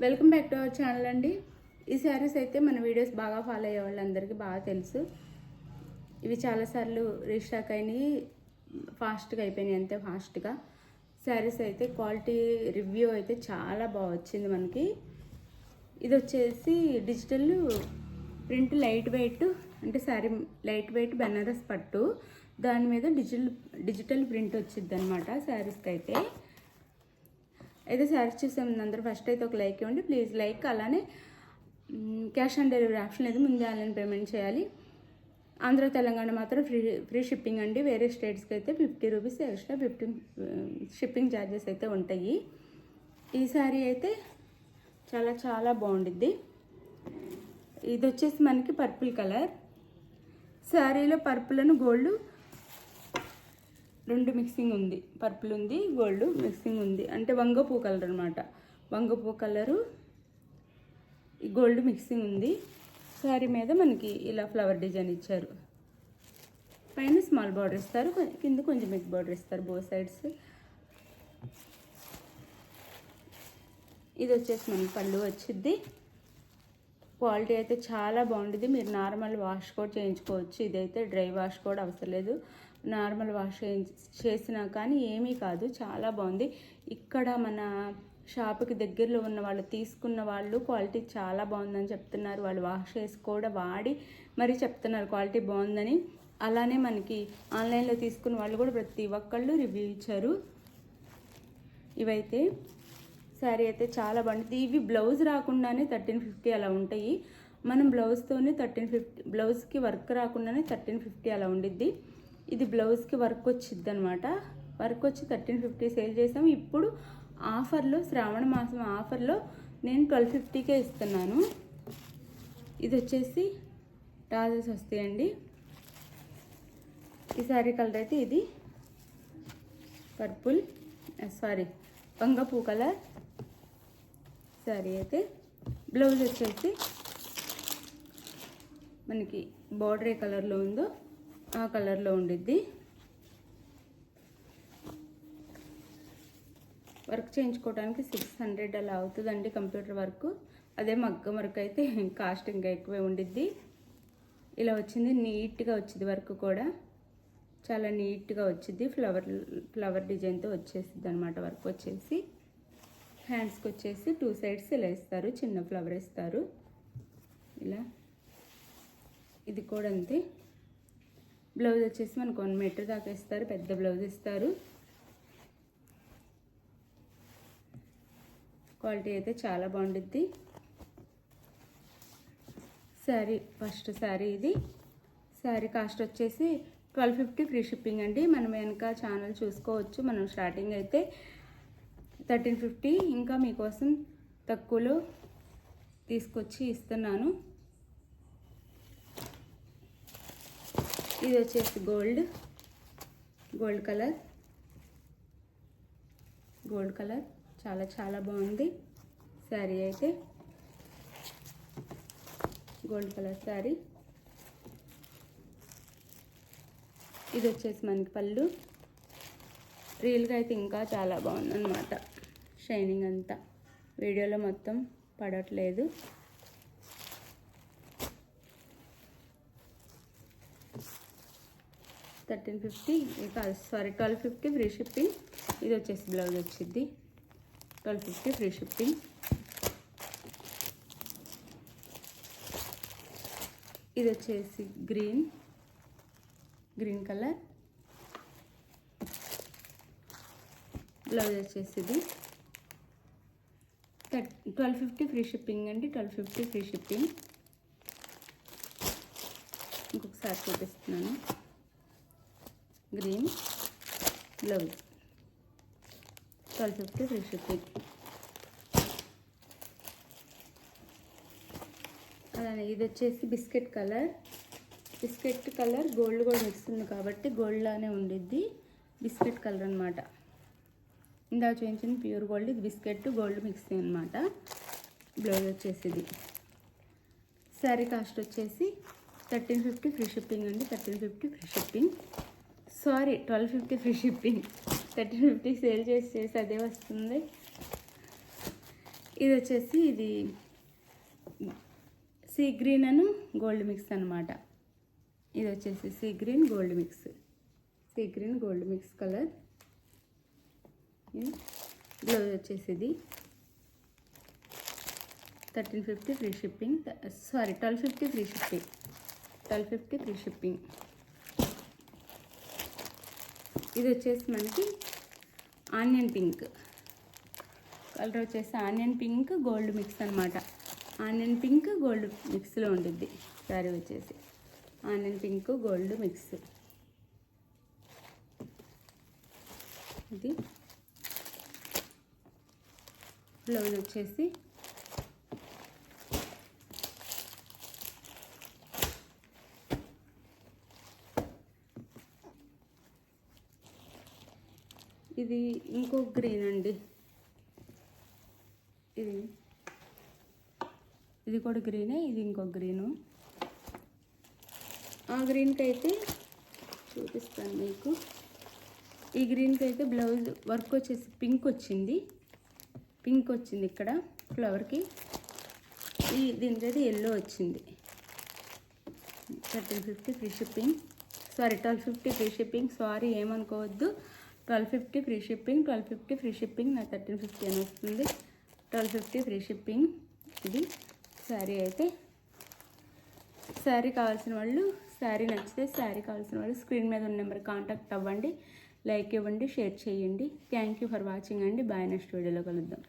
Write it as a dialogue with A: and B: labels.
A: Welcome back to our channel అండి. ఈ శారీస్ అయితే మన వీడియోస్ బాగా ఫాలో అయ్యే వాళ్ళందరికీ బాగా తెలుసు. ఇవి చాలాసార్లు రీస్టాక్ అయినాయి, ఫాస్ట్గా అయిపోయినాయి, అంతే ఫాస్ట్గా. శారీస్ అయితే క్వాలిటీ రివ్యూ అయితే చాలా బాగా వచ్చింది మనకి. ఇది వచ్చేసి డిజిటల్ ప్రింట్ లైట్ వెయిట్, అంటే శారీ లైట్ వెయిట్ బెనారస్ పట్టు, దాని మీద డిజిటల్ ప్రింట్ వచ్చింది అనమాట శారీస్కి అయితే. శారీస్ చూసే ముందు అందరూ ఫస్ట్ అయితే ఒక లైక్ ఇవ్వండి ప్లీజ్. లైక్, అలానే క్యాష్ ఆన్ డెలివరీ ఆప్షన్ లేదు, ముందే ఆన్లైన్ పేమెంట్ చేయాలి. ఆంధ్ర తెలంగాణ మాత్రం ఫ్రీ షిప్పింగ్ అండి. వేరే స్టేట్స్కి అయితే 50 రూపీస్ ఎక్స్ట్రా 15 షిప్పింగ్ ఛార్జెస్ అయితే ఉంటాయి. ఈ శారీ అయితే చాలా చాలా బాగుండిద్ది. ఇది వచ్చేసి మనకి పర్పుల్ కలర్ శారీలో, పర్పుల్ అని గోల్డ్ రెండు మిక్సింగ్ ఉంది. పర్పుల్ ఉంది, గోల్డ్ మిక్సింగ్ ఉంది, అంటే వంగపూ కలర్ అనమాట. వంగపూ కలరు గోల్డ్ మిక్సింగ్ ఉంది. శారీ మీద మనకి ఇలా ఫ్లవర్ డిజైన్ ఇచ్చారు. పైన స్మాల్ బార్డర్ ఇస్తారు, కింద కొంచెం బిగ్ బార్డర్ ఇస్తారు బోత్ సైడ్స్. ఇది వచ్చేసి మనకి పళ్ళు వచ్చింది. క్వాలిటీ అయితే చాలా బాగుంటుంది. మీరు నార్మల్ వాష్ కూడా చేయించుకోవచ్చు. ఇదైతే డ్రై వాష్ కూడా అవసరం లేదు, నార్మల్ వాష్ చేసినా కానీ ఏమీ కాదు, చాలా బాగుంది. ఇక్కడ మన షాపుకి దగ్గరలో ఉన్న వాళ్ళు తీసుకున్న వాళ్ళు క్వాలిటీ చాలా బాగుందని చెప్తున్నారు. వాళ్ళు వాష్ చేసి కూడా వాడి మరీ చెప్తున్నారు క్వాలిటీ బాగుందని. అలానే మనకి ఆన్లైన్లో తీసుకున్న వాళ్ళు కూడా ప్రతి ఒక్కళ్ళు రివ్యూ ఇచ్చారు. ఇవైతే శారీ అయితే చాలా బాగుంటుంది. ఇవి బ్లౌజ్ రాకుండానే 1350 అలా ఉంటాయి. మనం బ్లౌజ్తోనే 1350, బ్లౌజ్కి వర్క్ రాకుండానే 1350 అలా ఉండిద్ది. ఇది బ్లౌజ్కి వర్క్ వచ్చిద్ది అనమాట. వర్క్ వచ్చి 1350 సేల్ చేసాము. ఇప్పుడు ఆఫర్లో, శ్రావణ మాసం ఆఫర్లో నేను 1250కే ఇస్తున్నాను. ఇది వచ్చేసి టాజెస్ వస్తాయండి. ఈ శారీ కలర్ అయితే ఇది పర్పుల్, వంగపూ కలర్ శారీ అయితే. బ్లౌజ్ వచ్చేసి మనకి బార్డర్ ఏ కలర్లో ఉందో ఆ కలర్లో ఉండిద్ది. వర్క్ చేయించుకోవడానికి 600 అలా అవుతుందండి కంప్యూటర్ వర్క్. అదే మగ్గం వర్క్ అయితే కాస్ట్ ఇంకా ఎక్కువే ఉండిద్ది. ఇలా వచ్చింది, నీట్గా వచ్చింది. వర్క్ కూడా చాలా నీట్గా వచ్చింది. ఫ్లవర్ డిజైన్తో వచ్చేసిద్ది అనమాట. వర్క్ వచ్చేసి హ్యాండ్స్కి వచ్చేసి 2 సైడ్స్ ఇలా ఇస్తారు, చిన్న ఫ్లవర్ ఇస్తారు ఇలా. ఇది కూడా అంతే. బ్లౌజ్ వచ్చేసి మనకు 1 మీటర్ దాకా ఇస్తారు, పెద్ద బ్లౌజ్ ఇస్తారు. క్వాలిటీ అయితే చాలా బాగుంటుంది. శారీ ఫస్ట్ శారీ ఇది. శారీ కాస్ట్ వచ్చేసి 1250 ఫ్రీ షిప్పింగ్ అండి. మనం వెనక ఛానల్ చూసుకోవచ్చు. మనం స్టార్టింగ్ అయితే 1350, ఇంకా మీకోసం తక్కువలో తీసుకొచ్చి ఇస్తున్నాను. ఇది వచ్చేసి గోల్డ్ కలర్ చాలా చాలా బాగుంది శారీ అయితే. Gold colour sari. ఇది వచ్చేసి మనకి పళ్ళు. రియల్గా అయితే ఇంకా చాలా బాగుంది అనమాట. షైనింగ్ అంతా వీడియోలో మొత్తం పడట్లేదు. $1350 1250 ఫ్రీ షిప్పింగ్. ఇది వచ్చేసి బ్లౌజ్ వచ్చింది. 1250 ఫ్రీ షిప్పింగ్. ఇది వచ్చేసి గ్రీన్ కలర్. బ్లౌజ్ వచ్చేసి ఇది 1250 ఫ్రీ షిప్పింగ్ అండి. 1250 ఫ్రీ షిప్పింగ్. ఇంకొకసారి చూపిస్తున్నాను. Green blouse 1250 free shipping. అలానే ఇది వచ్చేసి బిస్కెట్ కలర్ గోల్డ్ కూడా మిక్స్ ఉంది కాబట్టి గోల్డ్ లానే ఉండిద్ది. బిస్కెట్ కలర్ అనమాట. ఇందాక చూపించింది ప్యూర్ గోల్డ్, ఇది బిస్కెట్ గోల్డ్ మిక్సింగ్ అనమాట. బ్లౌజ్ వచ్చేసి ఇది. శారీ కాస్ట్ వచ్చేసి 1350 ఫ్రీ షిప్పింగ్ అండి. 1350 free shipping. 1250 free shipping. 1350 sale చేసి అదే వస్తుంది. ఇది వచ్చేసి ఇది సీ గ్రీన్ అను గోల్డ్ మిక్స్ అనమాట. ఇది వచ్చేసి sea green gold mix colour. Blouse వచ్చేసి ఇది 1350 free shipping, sorry 1250 free shipping, 1250 free shipping. ఇది వచ్చేసి మనకి ఆనియన్ పింక్ కలర్, వచ్చేసి ఆనియన్ పింక్ గోల్డ్ మిక్స్ అనమాట. ఆనియన్ పింక్ గోల్డ్ మిక్స్లో ఉండిద్ది శారీ వచ్చేసి ఆనియన్ పింక్ గోల్డ్ మిక్స్. ఇది బ్లౌజ్ వచ్చేసి ఇది ఇంకో గ్రీన్ అండి. ఇది కూడా గ్రీనే, ఇది ఇంకో గ్రీను. ఆ గ్రీన్కి అయితే చూపిస్తాను మీకు. ఈ గ్రీన్కి అయితే బ్లౌజ్ వర్క్ వచ్చేసి పింక్ వచ్చింది ఇక్కడ ఫ్లవర్కి. దీనికైతే ఎల్లో వచ్చింది. 1350 free shipping, sorry 1250 free shipping, sorry ఏమనుకోవద్దు. 1250 ఫ్రీ షిప్పింగ్, 1250 ఫ్రీ షిప్పింగ్. నా 1350 అని వస్తుంది. 1250 ఫ్రీ షిప్పింగ్. ఇది శారీ అయితే. శారీ కావాల్సిన వాళ్ళు, శారీ నచ్చితే శారీ కావాల్సిన వాళ్ళు స్క్రీన్ మీద ఉన్న నెంబర్ కాంటాక్ట్ అవ్వండి. లైక్ ఇవ్వండి, షేర్ చేయండి. థ్యాంక్ యూ ఫర్ వాచింగ్ అండి. బాయ్. నెక్స్ట్ వీడియోలో కలుద్దాం.